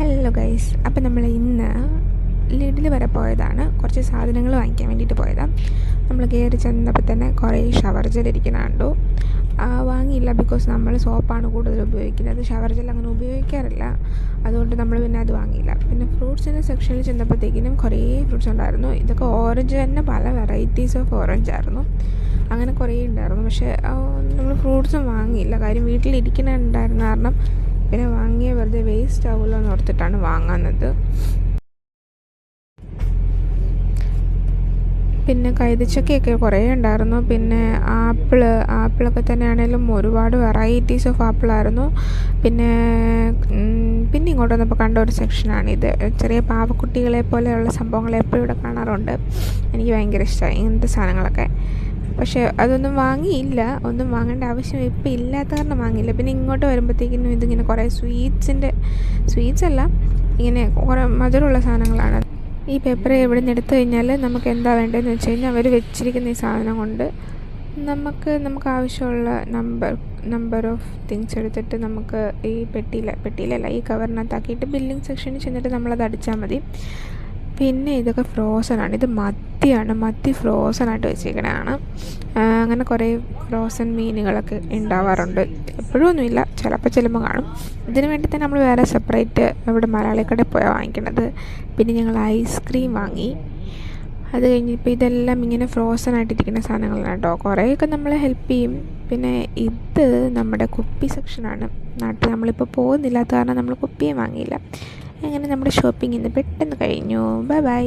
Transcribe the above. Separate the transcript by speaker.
Speaker 1: Hello guys, അപ്പം നമ്മൾ ഇന്ന് ലിഡിൽ വരെ പോയതാണ്. കുറച്ച് സാധനങ്ങൾ വാങ്ങിക്കാൻ വേണ്ടിയിട്ട് പോയതാണ്. നമ്മൾ കയറി ചെന്നപ്പോൾ തന്നെ കുറേ ഷവർ ജെൽ ഇരിക്കുന്ന കണ്ടു. വാങ്ങിയില്ല, ബിക്കോസ് നമ്മൾ സോപ്പാണ് കൂടുതൽ ഉപയോഗിക്കുന്നത്. ഷവർ ജെൽ അങ്ങനെ ഉപയോഗിക്കാറില്ല, അതുകൊണ്ട് നമ്മൾ പിന്നെ അത് വാങ്ങിയില്ല. പിന്നെ ഫ്രൂട്ട്സിൻ്റെ സെക്ഷനിൽ ചെന്നപ്പോഴത്തേക്കിനും കുറേ ഫ്രൂട്ട്സ് ഉണ്ടായിരുന്നു. ഇതൊക്കെ ഓറഞ്ച് തന്നെ പല വെറൈറ്റീസ് ഓഫ് ഓറഞ്ച് ആയിരുന്നു. അങ്ങനെ കുറേ ഉണ്ടായിരുന്നു. പക്ഷേ നമ്മൾ ഫ്രൂട്ട്സും വാങ്ങിയില്ല, കാര്യം വീട്ടിലിരിക്കുന്നുണ്ടായിരുന്ന കാരണം പിന്നെ വാങ്ങിയ വെറുതെ വേസ്റ്റ് ആവുമല്ലോ എന്ന് ഓർത്തിട്ടാണ് വാങ്ങുന്നത്. പിന്നെ കൈതച്ചക്കയൊക്കെ കുറേ ഉണ്ടായിരുന്നു. പിന്നെ ആപ്പിളൊക്കെ തന്നെ ആണെങ്കിലും ഒരുപാട് വെറൈറ്റീസ് ഓഫ് ആപ്പിളായിരുന്നു. പിന്നെ ഇങ്ങോട്ട് വന്നപ്പോൾ കണ്ട ഒരു സെക്ഷനാണിത്. ചെറിയ പാവക്കുട്ടികളെ പോലെയുള്ള സംഭവങ്ങൾ എപ്പോഴും ഇവിടെ കാണാറുണ്ട്. എനിക്ക് ഭയങ്കര ഇഷ്ടമായി ഇങ്ങനത്തെ സാധനങ്ങളൊക്കെ. പക്ഷേ അതൊന്നും വാങ്ങിയില്ല, ഒന്നും വാങ്ങേണ്ട ആവശ്യം ഇപ്പം ഇല്ലാത്ത കാരണം വാങ്ങിയില്ല. പിന്നെ ഇങ്ങോട്ട് വരുമ്പോഴത്തേക്കിനും ഇതിങ്ങനെ കുറേ സ്വീറ്റ്സ് അല്ല, ഇങ്ങനെ കുറേ മധുരമുള്ള സാധനങ്ങളാണ്. ഈ പേപ്പർ എവിടെ നിന്ന് എടുത്തു കഴിഞ്ഞാൽ നമുക്ക് എന്താ വേണ്ടതെന്ന് വെച്ച് കഴിഞ്ഞാൽ അവർ വെച്ചിരിക്കുന്ന ഈ സാധനം കൊണ്ട് നമുക്ക് ആവശ്യമുള്ള നമ്പർ ഓഫ് തിങ്സ് എടുത്തിട്ട് നമുക്ക് ഈ പെട്ടിയിലല്ല ഈ കവറിനകത്താക്കിയിട്ട് ബില്ലിംഗ് സെക്ഷനിൽ ചെന്നിട്ട് നമ്മളത് അടിച്ചാൽ മതി. പിന്നെ ഇതൊക്കെ ഫ്രോസണാണ്. ഇത് മത്തി ഫ്രോസണായിട്ട് വെച്ചിരിക്കണതാണ്. അങ്ങനെ കുറേ ഫ്രോസൺ മീനുകളൊക്കെ ഉണ്ടാവാറുണ്ട്. എപ്പോഴും ഒന്നുമില്ല, ചിലപ്പോൾ കാണും. ഇതിന് വേണ്ടി തന്നെ നമ്മൾ വേറെ സെപ്പറേറ്റ് ഇവിടെ മലയാളിക്കടയിൽ പോയാണ് വാങ്ങിക്കുന്നത്. പിന്നെ ഞങ്ങൾ ഐസ്ക്രീം വാങ്ങി. അത് കഴിഞ്ഞപ്പോൾ ഇതെല്ലാം ഇങ്ങനെ ഫ്രോസൺ ആയിട്ടിരിക്കുന്ന സാധനങ്ങളാണ് കേട്ടോ. കുറേയൊക്കെ നമ്മളെ ഹെൽപ്പ് ചെയ്യും. പിന്നെ ഇത് നമ്മുടെ കുപ്പി സെക്ഷനാണ്. നാട്ടിൽ നമ്മളിപ്പോൾ പോകുന്നില്ലാത്ത കാരണം നമ്മൾ കുപ്പിയും വാങ്ങിയില്ല. അങ്ങനെ നമ്മുടെ ഷോപ്പിംഗ് ഇന്ന് പെട്ടെന്ന് കഴിഞ്ഞു. ബൈ.